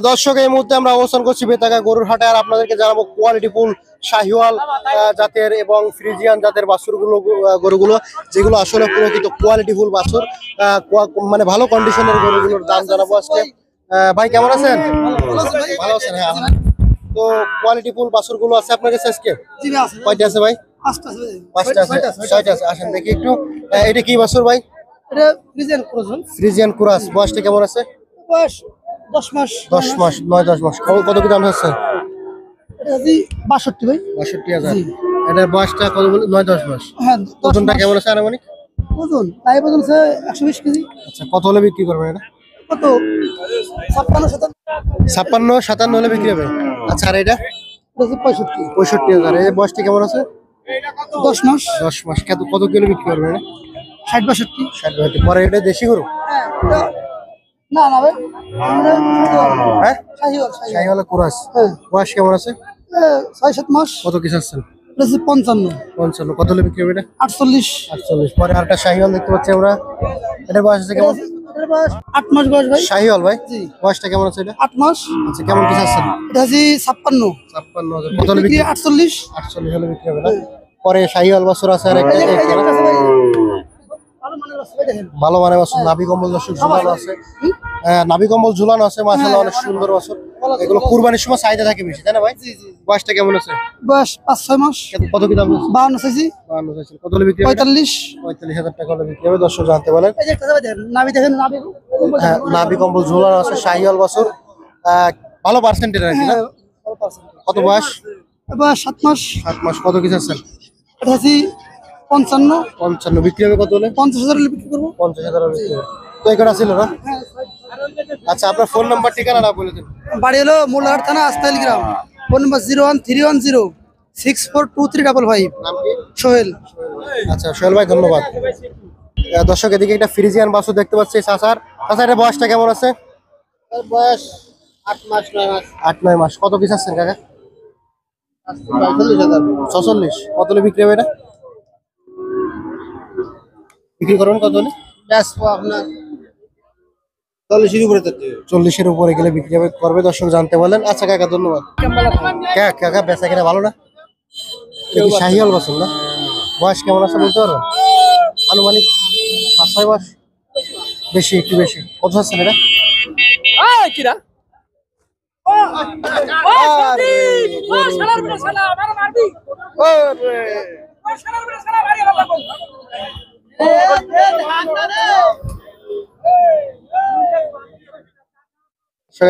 দর্শক, এই মুহূর্তে আমরা অবস্থান করছি বেতাগা গরুর হাটে। আর আপনাদেরকে জানাবো কোয়ালিটি ফুল শাহিওয়াল জাতের এবং ফ্রিজিয়ান জাতের বাছুরগুলো, গরুগুলো যেগুলো আসলে প্রকৃত কোয়ালিটি ফুল বাছুর, মানে ভালো কন্ডিশনের গরুগুলোর দাম জানাবো আজকে। ভাই কেমন আছেন? ভালো আছেন? হ্যাঁ। তো কোয়ালিটি ফুল বাছুরগুলো আছে আপনার কাছে আজকে? কয়টা আছে ভাই? পাঁচটা আছে, ছয়টা আছে। আসেন দেখি একটু। এটা কি বাছুর ভাই? Friesian cross. বয়সটা কেমন আছে? 10 মাস 9-10 মাস। কত কি দাম হচ্ছে? 62 ভাই। 62,000। এটার বয়সটা কত বলে? 9-10 মাস। হ্যাঁ। ওজনটা কেমন আছে আনুমানিক? ওজন আছে 120 কেজি। আচ্ছা, কত হলে বিক্রি করবেন এটা? কত? 56-57 হলে বিক্রি হবে। আচ্ছা, আর এটা? 65,000। এই বয়সটা কেমন আছে? 10 মাস। 10 মাস। কত কিলো বিক্রি করবেন এটা? 60-62। পরে এটা দেশি গরু? না না ভাই, হ্যাঁ, শাহিওয়াল। শাহিওয়াল ক্রস। হ্যাঁ। বয়স কেমন আছে? 6-7 মাস। কত কি চাচ্ছেন? 55। কত হলে বিক্রি হবে এটা? 48। পরে আরেকটা শাহিওয়াল দেখতে পাচ্ছি আমরা। এটার বয়স আছে কেমন? 8 মাস বয়স ভাই। শাহিওয়াল ভাই? জি। বয়সটা কেমন আছে এটা? 8 মাস। আচ্ছা, কেমন কি চাচ্ছেন? এটা 56। 56,000। কত হলে বিক্রি? 48। 48 হলে বিক্রি হবে না? পরে শাহিওয়াল বাছুর আছে আর একটা। ভালো মানে বাছুর, নাভি কম্বল দর্শক ঝুলানো আছে। নাভি কম্বল ঝুলানো আছে, মাশাআল্লাহ অনেক সুন্দর বাছুর। এগুলো কুরবানির সময় চাহিদা থাকে বেশি, তাই না ভাই? বয়সটা কেমন আছে? বয়স 5-6 মাস। কত কি দাম? 52 চাইছি। 52 চাইছেন। কত হলে বিক্রি হবে? 45,000 টাকা হলে বিক্রি হবে। দর্শক জানতে বলেন। এই যে একটা দেখেন, নাভি দেখেন, নাভি। হ্যাঁ, নাভি কম্বল ঝুলানো আছে, শাহিওয়াল বাছুর। ভালো পার্সেন্টের আর কি না? কত বয়স? বয়স 7 মাস। 7 মাস। কত কি চাচ্ছেন? এটা 55। 55 বিক্রি হবে। কত হলে? 50,000 হলে বিক্রি করবো। 50,000 হলে বিক্রি হবে। তো এই কটা ছিল না? আচ্ছা, আপনার ফোন নাম্বার ঠিকানাটা বলে দিন। বাড়ি হলো মোল্লাহাট থানা, আস্তাইল গ্রাম। Phone number 01310642355। নাম কি? সোহেল। আচ্ছা সোহেল ভাই, ধন্যবাদ। দর্শক, এদিকে একটা ফ্রিজিয়ান বাছুর দেখতে পাচ্ছি। চাচার বয়সটা কেমন আছে? বয়স 8 মাস 9 মাস। 8-9 মাস। কত পিস আছেন কাকা? 46,000। কত হলে বিক্রি হবে এটা? বিক্রি করবেন কত হলে? আপনার 40-এর উপরে। 40-এর উপরে গেলে বিক্রি হবে করবে। দর্শক জানতে বলেন। আচ্ছা কাকা, ধন্যবাদ। কাকা বেচা কিনা ভালো না? শাহিওয়াল বাছুর না? বয়স কেমন আছে বলতে পারবেন? আনুমানিক 5-6 মাস। বেশি, একটু বেশি। কত আছেন এটা?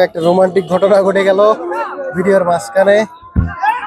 একটা রোমান্টিক ঘটনা ঘটে গেল ভিডিওর মাঝখানে।